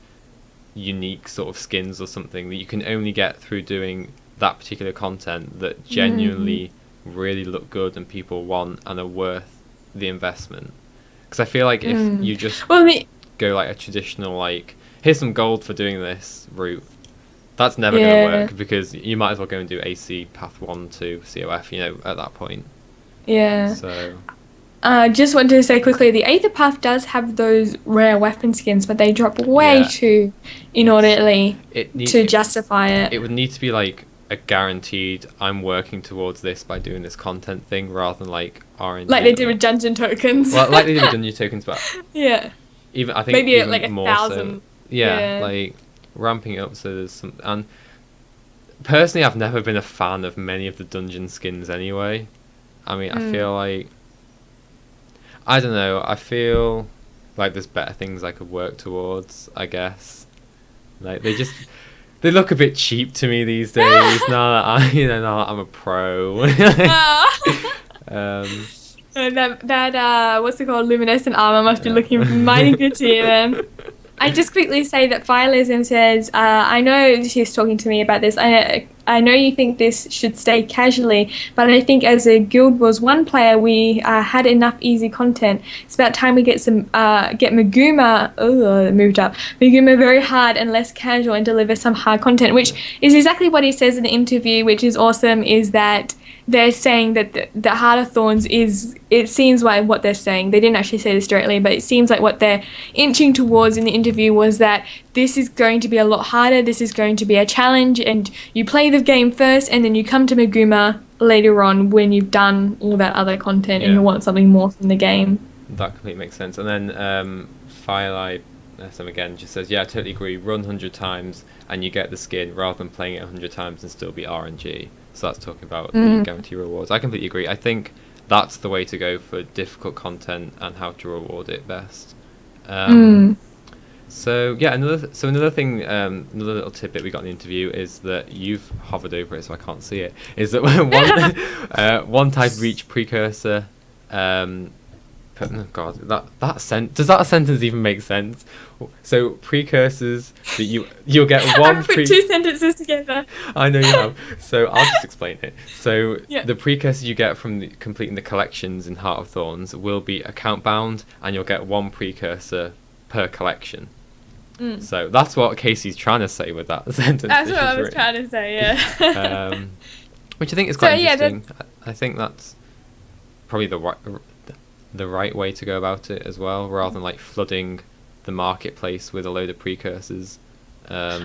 unique sort of skins or something that you can only get through doing that particular content that genuinely really look good and people want and are worth the investment. Because I feel like if you just go like a traditional, like, here's some gold for doing this route, that's never going to work, because you might as well go and do AC Path 1 to COF, you know, at that point. Yeah. So just wanted to say quickly, the Aether Path does have those rare weapon skins, but they drop way too inordinately to justify it. It would need to be like a guaranteed, I'm working towards this by doing this content thing, rather than like RNG. Like they did with dungeon tokens. Well, like they did with dungeon tokens, but yeah. Even I think maybe even like 1,000. So. Yeah, like ramping it up so there's some. And personally, I've never been a fan of many of the dungeon skins anyway. I mean, I feel like, I don't know, I feel like there's better things I could work towards, I guess. Like they look a bit cheap to me these days now that now that I'm a pro. That what's it called, luminescent armor must be looking mighty good to you then. I just quickly say that Philism says, I know she's talking to me about this. I know you think this should stay casually, but I think as a Guild Wars 1 player, we had enough easy content. It's about time we get Maguma, Maguma very hard and less casual and deliver some hard content, which is exactly what he says in the interview, which is awesome, is that they're saying that the Heart of Thorns is, it seems like what they're saying, they didn't actually say this directly, but it seems like what they're inching towards in the interview was that this is going to be a lot harder, this is going to be a challenge, and you play the game first and then you come to Maguma later on when you've done all that other content and you want something more from the game. That completely makes sense. And then Firelight again just says, yeah, I totally agree, run 100 times and you get the skin rather than playing it 100 times and still be RNG. So that's talking about the guarantee rewards. I completely agree. I think that's the way to go for difficult content and how to reward it best. So yeah, another thing, another little tidbit we got in the interview is that you've hovered over it, so I can't see it. Is that one type of each precursor? Oh God, does that sentence even make sense? So precursors that you'll get one. I've put two sentences together. I know you have. So I'll just explain it. So the precursors you get from completing the collections in Heart of Thorns will be account bound, and you'll get one precursor per collection. So that's what Casey's trying to say with that sentence. That's what I was trying to say. Yeah. Which I think is quite interesting. I think that's probably the right way to go about it as well, rather than like flooding the marketplace with a load of precursors. They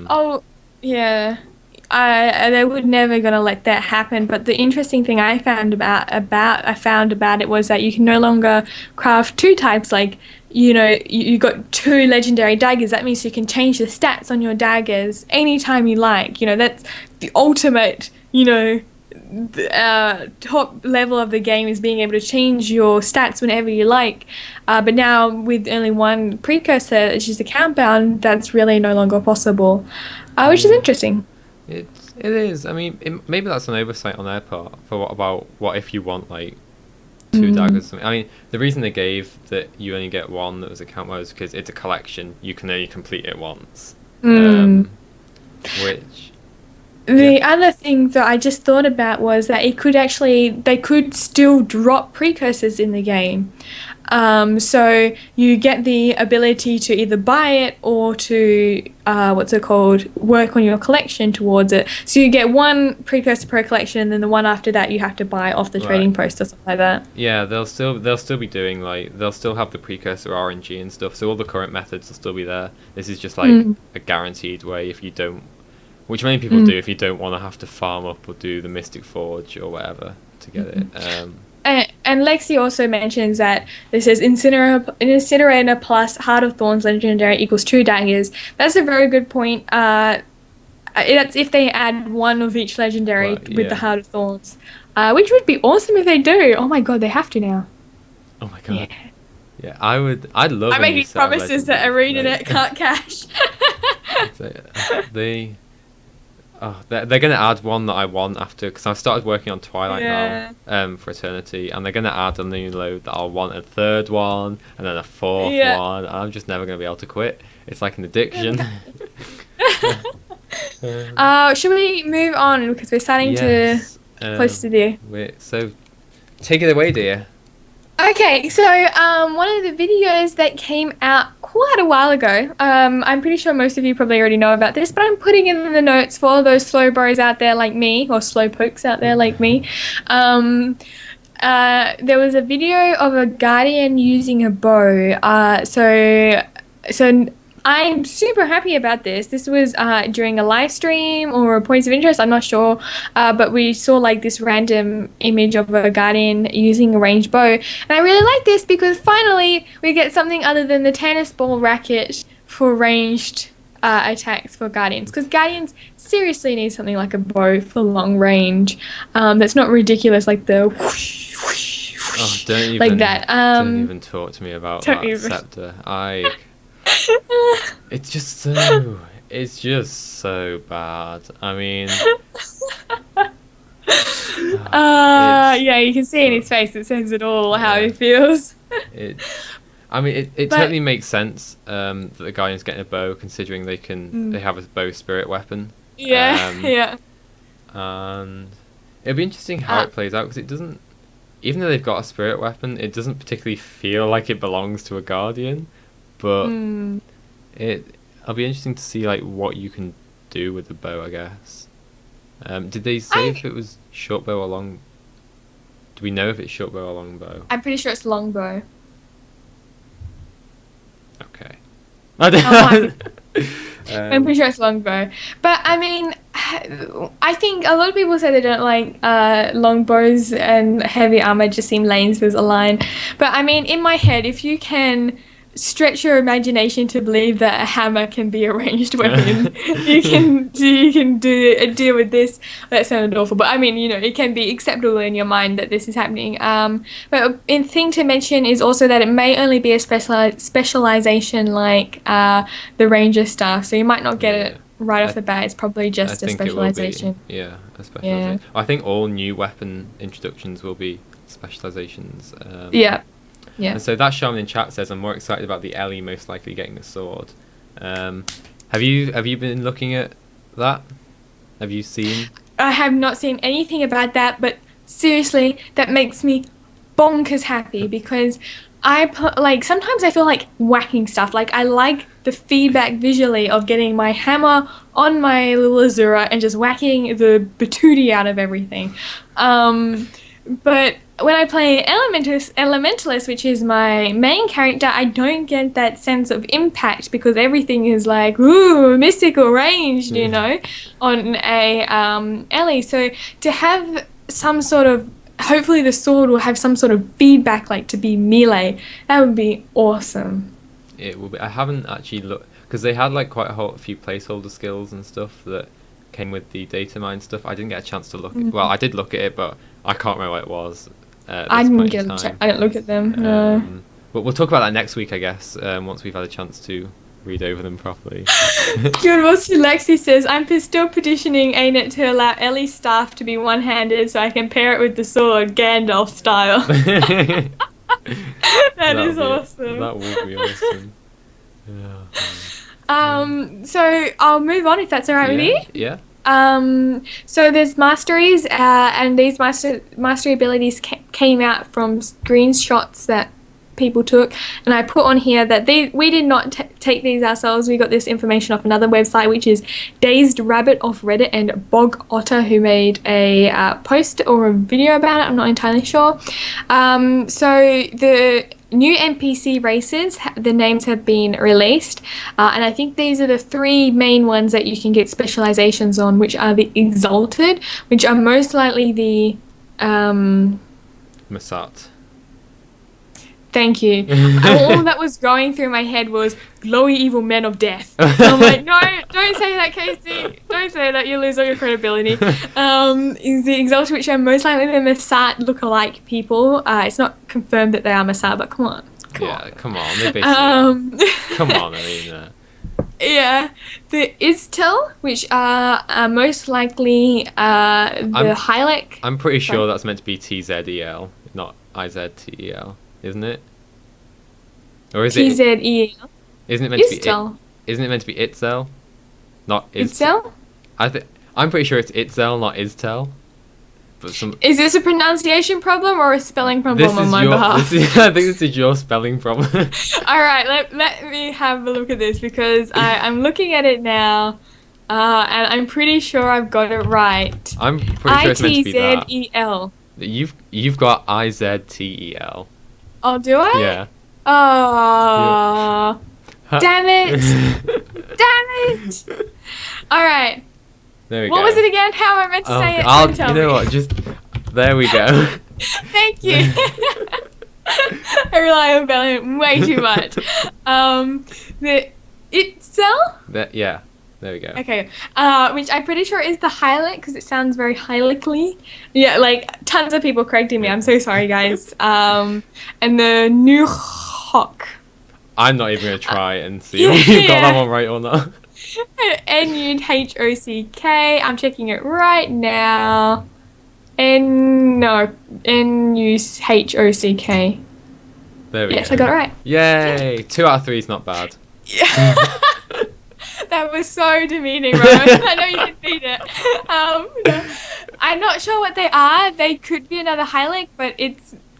were never gonna let that happen. But the interesting thing I found about it was that you can no longer craft two types. Like, you know, you got two legendary daggers. That means you can change the stats on your daggers anytime you like. You know, that's the ultimate. You know, top level of the game is being able to change your stats whenever you like, but now with only one precursor, it's just account bound, that's really no longer possible, which is interesting. It is. I mean, maybe that's an oversight on their part for what if you want like two daggers or something. I mean, the reason they gave that you only get one that was account mode is because it's a collection, you can only complete it once, which the other thing that I just thought about was that they could still drop precursors in the game. So you get the ability to either buy it or to, work on your collection towards it. So you get one precursor per collection, and then the one after that you have to buy off the trading post or something like that. Yeah, they'll still be doing, like, they'll still have the precursor RNG and stuff, so all the current methods will still be there. This is just like a guaranteed way if you don't, which many people do if you don't want to have to farm up or do the Mystic Forge or whatever to get it. And Lexi also mentions that this says Incinerator plus Heart of Thorns Legendary equals 2 daggers. That's a very good point. That's if they add one of each Legendary with the Heart of Thorns, which would be awesome if they do. Oh my God, they have to now. Oh my God. Yeah, I'd love. I'm making promises that ArenaNet can't cash. Oh, they're gonna add one that I want after, because I've started working on Twilight now, for Eternity, and they're gonna add a new load that I'll want a third one, and then a fourth one. And I'm just never gonna be able to quit. It's like an addiction. Should we move on because we're starting to close to the. So, take it away, dear. Okay, so one of the videos that came out quite a while ago, I'm pretty sure most of you probably already know about this, but I'm putting it in the notes for all those slow bros out there like me, or slow pokes out there like me. There was a video of a guardian using a bow. So I'm super happy about this. This was during a live stream or a Points of Interest, I'm not sure, but we saw like this random image of a guardian using a ranged bow. And I really like this because finally we get something other than the tennis ball racket for ranged attacks for guardians. Because guardians seriously need something like a bow for long range that's not ridiculous like the whoosh, whoosh, whoosh, like that. Don't even talk to me about that scepter. It's just so bad. I mean, yeah, you can see in his face. It says it all how he feels. It totally makes sense that the guardian's getting a bow, considering they have a bow spirit weapon. Yeah. And it'll be interesting how it plays out, because it doesn't, even though they've got a spirit weapon, it doesn't particularly feel like it belongs to a guardian. But it'll be interesting to see like what you can do with the bow, I guess. Did they say if it was short bow or long? Do we know if it's short bow or long bow? I'm pretty sure it's long bow. Okay. I'm pretty sure it's long bow. But I mean, I think a lot of people say they don't like long bows and heavy armor just seem lame, so there's a line. But I mean, in my head, if you can stretch your imagination to believe that a hammer can be a ranged weapon, you can deal with this. That sounded awful, but I mean, it can be acceptable in your mind that this is happening. But a thing to mention is also that it may only be a specialization like the ranger stuff, so you might not get it right off the bat. It's probably just a specialization. A specialization. I think all new weapon introductions will be specializations. Yeah. And so that shaman in chat says, I'm more excited about the Ellie most likely getting a sword. Have you been looking at that? Have you seen? I have not seen anything about that, but seriously, that makes me bonkers happy, because sometimes I feel like whacking stuff. Like, I like the feedback visually of getting my hammer on my little Azura and just whacking the batootie out of everything. But when I play Elementalist, which is my main character, I don't get that sense of impact, because everything is like, ooh, mystical ranged, on a Ellie. So to have some sort of, hopefully the sword will have some sort of feedback, like to be melee, that would be awesome. It will be. I haven't actually looked, because they had like quite a few placeholder skills and stuff that came with the datamined stuff. I didn't get a chance to look at, well, I did look at it, but I can't remember what it was. I didn't get a check. I didn't look at them. No. But we'll talk about that next week, I guess, once we've had a chance to read over them properly. Good. Well, Lexi says, I'm still petitioning ANET to allow Ellie's staff to be one-handed so I can pair it with the sword, Gandalf style. That is awesome. That would be awesome. So I'll move on if that's all right with you. Yeah. So there's masteries, and these mastery abilities came out from screenshots that people took, and I put on here that we did not take these ourselves. We got this information off another website, which is Dazed Rabbit off Reddit, and Bog Otter, who made a post or a video about it. I'm not entirely sure. So the new NPC races, the names have been released, and I think these are the three main ones that you can get specializations on, which are the Exalted, which are most likely the Masat. Thank you. All that was going through my head was glowy evil men of death. And I'm like, no, don't say that, Casey. Don't say that. You lose all your credibility. Is the Exalted, which are most likely the Masat look-alike people. It's not confirmed that they are Masat, but come on. Come on. They basically come on, I mean. Yeah, the Istel, which are most likely the I'm Hylic. I'm pretty Sorry. sure that's meant to be TZEL, not IZTEL, isn't it? Or is it? TZEL. Isn't it meant to be it? Istel. Isn't it meant to be Itzel? Not is. Istel? I think I'm pretty sure it's Itzel, not Istel. But some. Is this a pronunciation problem or a spelling This problem on is my your. behalf? This is. I think this is your spelling problem. All right, let me have a look at this because I'm looking at it now, and I'm pretty sure I've got it right. I'm pretty I sure it's meant to T be Z that. E L. You've got IZTEL. Oh, do I? Yeah. Oh, Huh. damn it! Damn it! All right. There we go. What was it again? How am I meant to Oh, say it? I'll. Don't tell You know me. what? Just there we go. Thank you. I rely on Valiant way too much. The Itzel? Yeah. There we go. Okay, which I'm pretty sure is the Hylic because it sounds very Hylically. Yeah, like tons of people correcting me. I'm so sorry, guys. And the Nuhok. I'm not even gonna try and see if you've got that Yeah. one right or not. Nuhock. I'm checking it right now. Nuhock. There we Yes, go. I got it right. Yay! 2 out of 3 is not bad. Yeah. That was so demeaning, Rowan. I know you didn't mean it. No. I'm not sure what they are. They could be another Hylic, but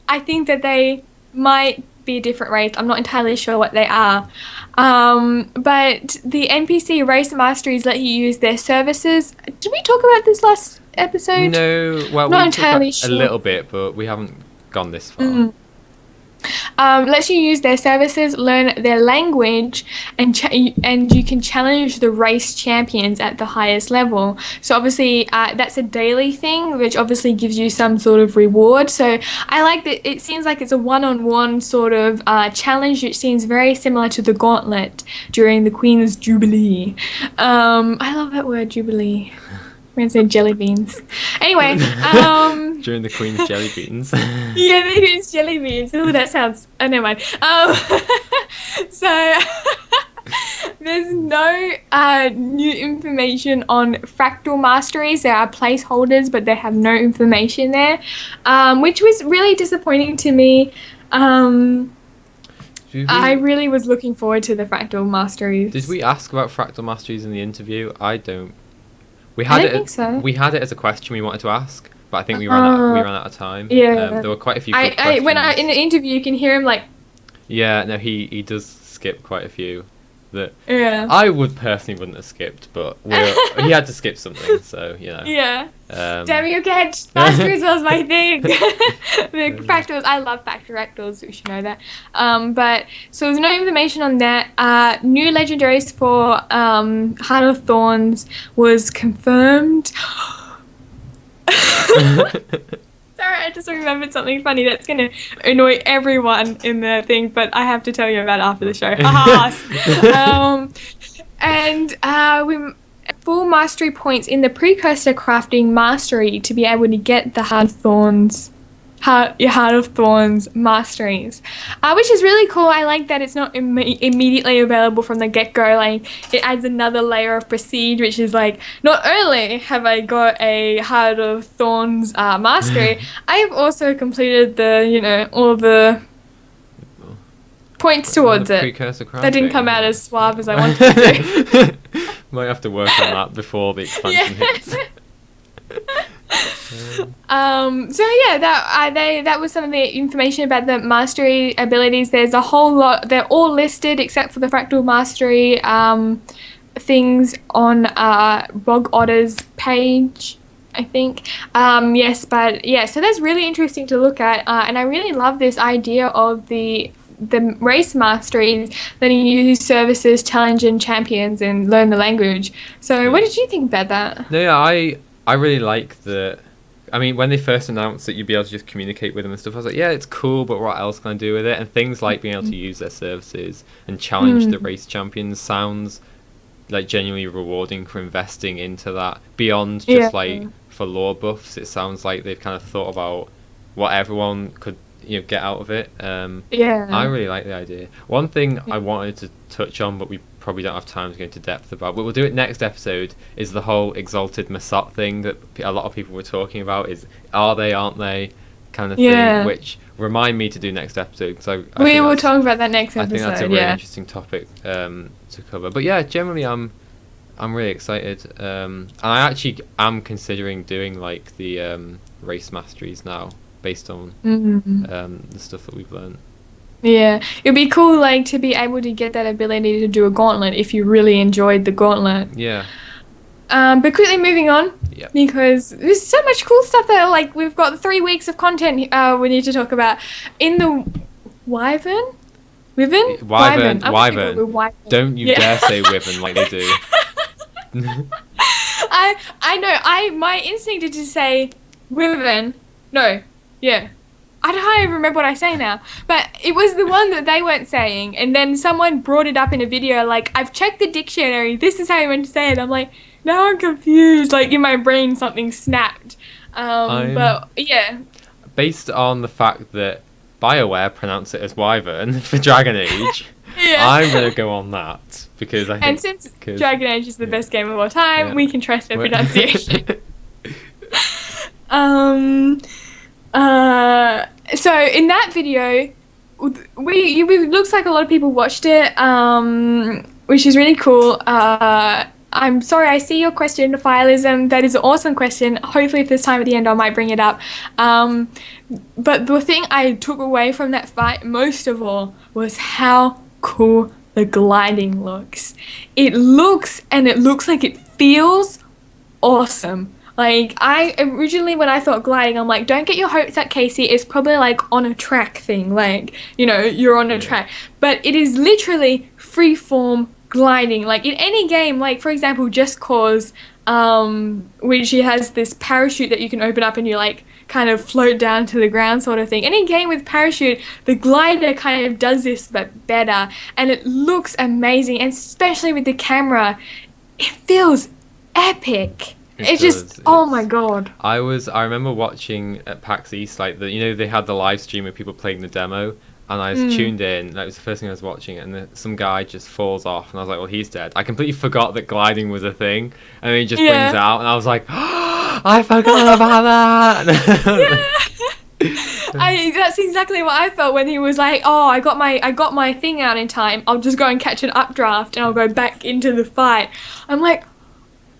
I think that they might be a different race. I'm not entirely sure what they are. But the NPC race masteries let you use their services. Did we talk about this last episode? No, well, Not we talked entirely about sure. a little bit, but we haven't gone this far. Mm. Lets you use their services, learn their language, and you can challenge the race champions at the highest level. So obviously that's a daily thing, which obviously gives you some sort of reward. So I like that it seems like it's a one-on-one sort of challenge, which seems very similar to the gauntlet during the Queen's Jubilee. I love that word, Jubilee. I'm going to say jelly beans. Anyway, During the Queen's jelly beans. yeah, they use jelly beans. Oh, that sounds. Oh, never mind. So there's no new information on fractal masteries. There are placeholders, but they have no information there, which was really disappointing to me. I really was looking forward to the fractal masteries. Did we ask about fractal masteries in the interview? I don't. I don't think so. We had it as a question we wanted to ask, but I think we ran out of time. Yeah. There were quite a few good questions. When in the interview, you can hear him like. Yeah, no, he does skip quite a few that Yeah. I personally wouldn't have skipped, but he had to skip something, so you know. Yeah. Damn you, catch masteries was my thing. The fractals, I love fractals. We should know that. But so there's no information on that. New legendaries for Heart of Thorns was confirmed. Sorry, I just remembered something funny that's going to annoy everyone in the thing, but I have to tell you about it after the show. And we full mastery points in the precursor crafting mastery to be able to get the Heart of Thorns masteries, which is really cool. I like that it's not immediately available from the get-go. Like, it adds another layer of prestige, which is like, not only have I got a Heart of Thorns mastery, I have also completed all the points towards it. Precursor crafting. That didn't come out as suave as I wanted it to. Might have to work on that before the expansion hits. That was some of the information about the mastery abilities. There's a whole lot. They're all listed except for the fractal mastery things on Bog Otter's page, I think. So that's really interesting to look at, and I really love this idea of the race masteries, letting you use services, challenge and champions, and learn the language. So what did you think about that? No, yeah, I really like the. I mean, when they first announced that you'd be able to just communicate with them and stuff, I was like, yeah, it's cool, but what else can I do with it? And things like being able to use their services and challenge the race champions sounds like genuinely rewarding for investing into that. Beyond just like for lore buffs, it sounds like they've kind of thought about what everyone could get out of it. Yeah. I really like the idea. One thing I wanted to touch on, but we probably don't have time to go into depth about, but we'll do it next episode, is the whole exalted Masot thing that a lot of people were talking about, is are they, aren't they, kind of thing, which remind me to do next episode, because we will talk about that next episode. I think that's a really interesting topic to cover. But yeah, generally I'm really excited, and I actually am considering doing like the race masteries now based on the stuff that we've learned. Yeah, it'd be cool, like, to be able to get that ability to do a gauntlet if you really enjoyed the gauntlet. Yeah. But quickly moving on, because there's so much cool stuff that, like, we've got 3 weeks of content we need to talk about. In the Wyvern? Wyvern. Don't you dare say Wyvern like they do. I know, my instinct is to say Wyvern. No, yeah. I don't even remember what I say now, but it was the one that they weren't saying, and then someone brought it up in a video, like, I've checked the dictionary, this is how you meant to say it. I'm like, now I'm confused, like, in my brain something snapped. But, yeah. Based on the fact that BioWare pronounce it as Wyvern for Dragon Age, I'm going to go on that, because I think... And since Dragon Age is the best game of all time, we can trust their pronunciation. So in that video, it looks like a lot of people watched it, which is really cool. I'm sorry, I see your question, Defilism. That is an awesome question. Hopefully if there's time at the end, I might bring it up. But the thing I took away from that fight most of all was how cool the gliding looks. It looks like it feels awesome. Like, I originally, when I thought gliding, I'm like, don't get your hopes up, Casey. It's probably like on a track thing, like, you're on a track. But it is literally freeform gliding. Like, in any game, like, for example, Just Cause, which has this parachute that you can open up and you, like, kind of float down to the ground sort of thing. Any game with parachute, the glider kind of does this, but better. And it looks amazing, and especially with the camera, it feels epic. It's just, oh my god. I remember watching at PAX East, like, they had the live stream of people playing the demo, and I was tuned in, that was the first thing I was watching, and some guy just falls off, and I was like, well, he's dead. I completely forgot that gliding was a thing, and then he just brings it out, and I was like, oh, I forgot about that! That's exactly what I felt when he was like, oh, I got my thing out in time, I'll just go and catch an updraft, and I'll go back into the fight. I'm like,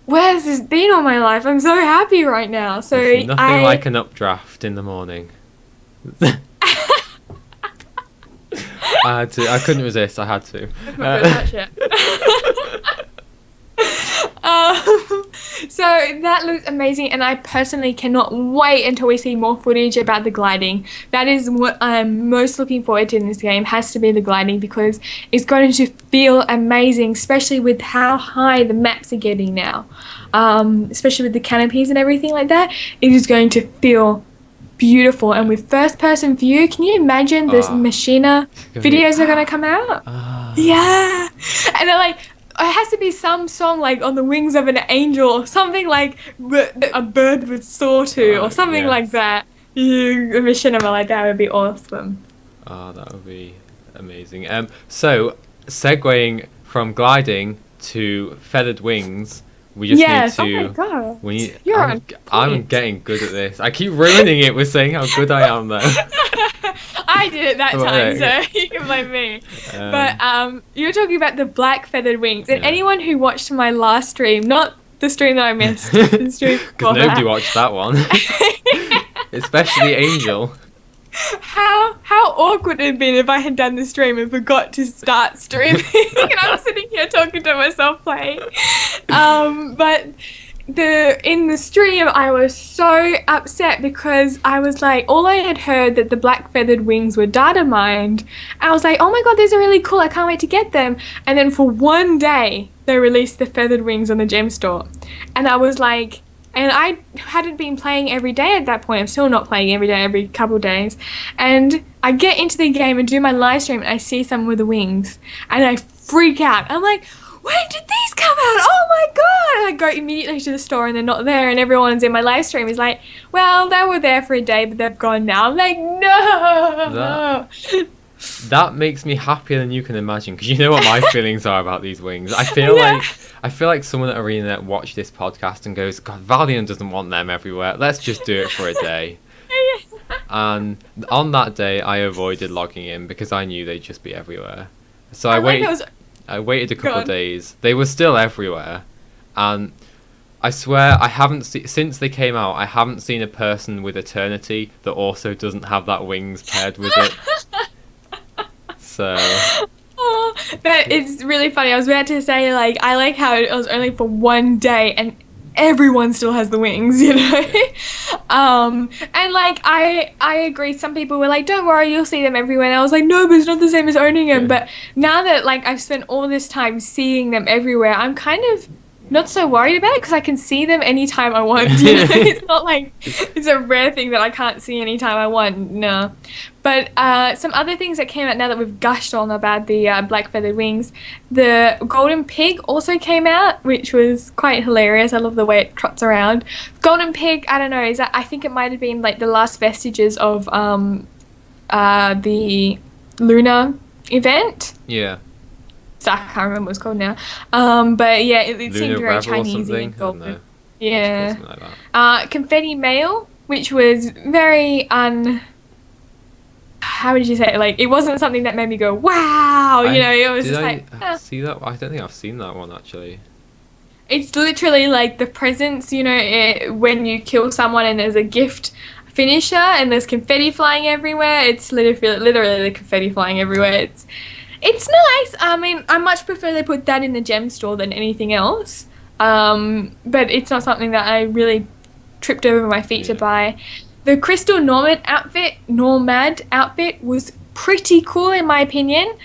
where's this been all my life? I'm so happy right now. So there's nothing like an updraft in the morning. I couldn't resist. I had to. So that looks amazing, and I personally cannot wait until we see more footage about the gliding. That is what I'm most looking forward to in this game, has to be the gliding, because it's going to feel amazing, especially with how high the maps are getting now, especially with the canopies and everything like that. It is going to feel beautiful, and with first person view, can you imagine the Machina videos are going to come out? Yeah, and they're like, it has to be some song like On the Wings of an Angel, or something like a bird would soar to, or something like that. A machinima like that would be awesome. Oh, that would be amazing. So segueing from gliding to feathered wings, we just need to. Oh my god! I'm getting good at this. I keep ruining it with saying how good I am, though. I did it that time, so you can blame me. But you were talking about the black feathered wings, and anyone who watched my last stream, not the stream that I missed, the stream because nobody watched that one, especially Angel. How awkward it would have been if I had done the stream and forgot to start streaming, and I'm sitting here talking to myself playing. But in the stream, I was so upset because I was like, all I had heard that the black feathered wings were datamined. I was like, oh my god, these are really cool, I can't wait to get them. And then for one day, they released the feathered wings on the gem store. And I was like, and I hadn't been playing every day at that point. I'm still not playing every day, every couple of days. And I get into the game and do my live stream, and I see some with the wings, and I freak out. I'm like, when did these come out? Oh my god! And I go immediately to the store and they're not there, and everyone's in my live stream is like, well, they were there for a day, but they've gone now. I'm like, no! That makes me happier than you can imagine, because you know what my feelings are about these wings. I feel like someone at Arena watched this podcast and goes, God, Valiant doesn't want them everywhere. Let's just do it for a day. And on that day, I avoided logging in because I knew they'd just be everywhere. So I waited a couple of days. They were still everywhere, and I swear I haven't since they came out. I haven't seen a person with Eternity that also doesn't have that wings paired with it. So. Oh, but it's really funny. I was about to say, like, I like how it was only for one day and everyone still has the wings, you know. And like I agree. Some people were like, "Don't worry, you'll see them everywhere." And I was like, "No, but it's not the same as owning them." Yeah. But now that like I've spent all this time seeing them everywhere, I'm kind of not so worried about it because I can see them anytime I want. You know? It's not like it's a rare thing that I can't see anytime I want. No. But some other things that came out now that we've gushed on about the black feathered wings, the golden pig also came out, which was quite hilarious. I love the way it trots around. Golden pig, I don't know, I think it might have been like the last vestiges of the Luna event. Yeah. So I can't remember what it's called now. But yeah, it seemed very Chinese and golden. Yeah. Something like that. Confetti mail, which was very how would you say it? Like, it wasn't something that made me go, wow, you know, it was just like... see that? I don't think I've seen that one, actually. It's literally like the presents, you know, when you kill someone and there's a gift finisher and there's confetti flying everywhere. It's literally the confetti flying everywhere. It's nice. I mean, I much prefer they put that in the gem store than anything else. But it's not something that I really tripped over my feet to buy. The Crystal Nomad outfit was pretty cool in my opinion.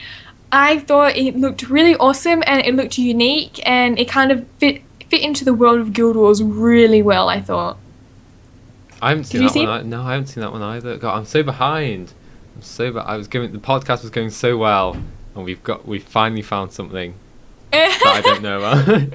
I thought it looked really awesome and it looked unique and it kind of fit into the world of Guild Wars really well, I thought. I haven't seen that one. No, I haven't seen that one either. God, I'm so behind. The podcast was going so well, and we've finally found something that I don't know about.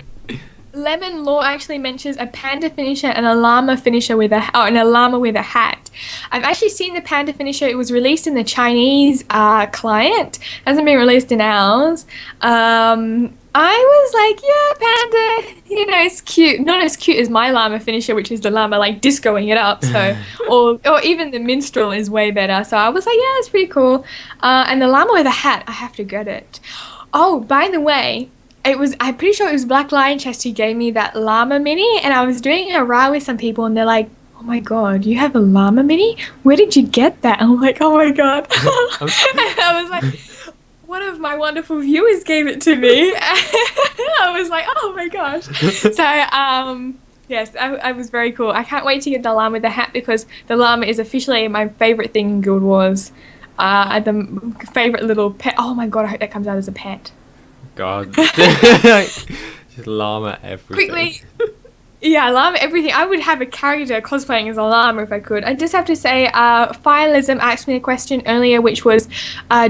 Lemon Law actually mentions a panda finisher and a llama finisher and a llama with a hat. I've actually seen the panda finisher. It was released in the Chinese client. Hasn't been released in ours. I was like, yeah, panda, you know, it's cute. Not as cute as my llama finisher, which is the llama like discoing it up. So, or even the minstrel is way better. So I was like, yeah, it's pretty cool. And the llama with a hat, I have to get it. Oh, by the way, I'm pretty sure it was Black Lion Chest who gave me that llama mini, and I was doing a ride with some people, and they're like, "Oh my god, you have a llama mini? Where did you get that?" And I'm like, "Oh my god!" And I was like, "One of my wonderful viewers gave it to me." I was like, "Oh my gosh!" So yes, I was very cool. I can't wait to get the llama with the hat because the llama is officially my favorite thing in Guild Wars. The favorite little pet. Oh my god, I hope that comes out as a pet. God. Just llama everything. Quickly. Yeah, llama everything. I would have a character cosplaying as a llama if I could. I just have to say, Firelism asked me a question earlier, which was,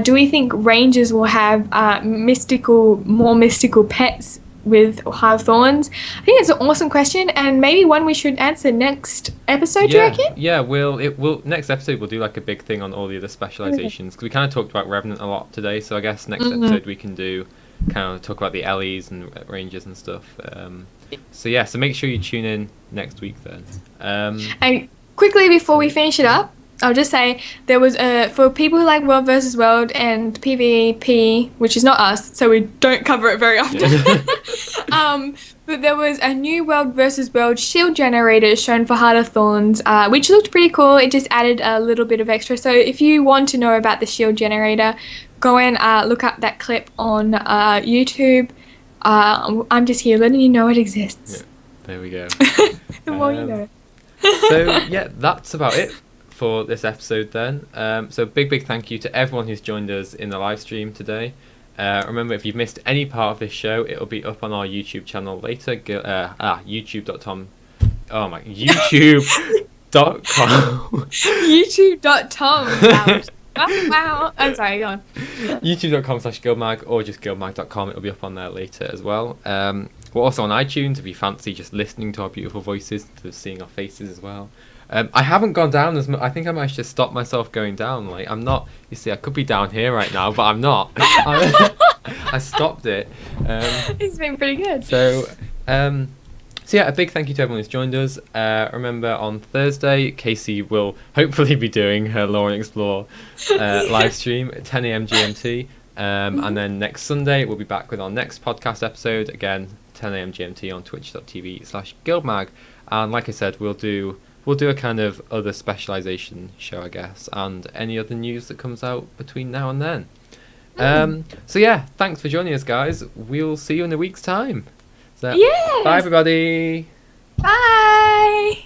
do we think rangers will have more mystical pets with Hive Thorns? I think it's an awesome question, and maybe one we should answer next episode, do you reckon? Yeah, next episode we'll do like a big thing on all the other specializations, because we kind of talked about Revenant a lot today, so I guess next episode we can do kind of talk about the LEs and rangers and stuff. So make sure you tune in next week then. And quickly before we finish it up, I'll just say there was for people who like World vs. World and PvP, which is not us, so we don't cover it very often. But there was a new World vs. World shield generator shown for Heart of Thorns, which looked pretty cool. It just added a little bit of extra. So if you want to know about the shield generator, go and look up that clip on YouTube. I'm just here letting you know it exists. Yeah, there we go. The more you know. So yeah, that's about it for this episode then. So big thank you to everyone who's joined us in the live stream today. Remember, if you've missed any part of this show, it'll be up on our YouTube channel later. youtube.com. Oh my, youtube.com. youtube.com. Wow. I'm sorry, go on. YouTube.com/GuildMag or just GuildMag.com. It'll be up on there later as well. We're also on iTunes if you fancy just listening to our beautiful voices, to seeing our faces as well. I haven't gone down as much. I think I managed to stop myself going down. Like, I'm not. You see, I could be down here right now, but I'm not. I stopped it. It's been pretty good. So yeah, a big thank you to everyone who's joined us. Remember, on Thursday, Casey will hopefully be doing her Law and Explore live stream at 10 a.m. GMT. And then next Sunday, we'll be back with our next podcast episode. Again, 10 a.m. GMT on twitch.tv/GuildMag. And like I said, we'll do a kind of other specialization show, I guess, and any other news that comes out between now and then. So yeah, thanks for joining us, guys. We'll see you in a week's time. So, Yes. bye, everybody. Bye.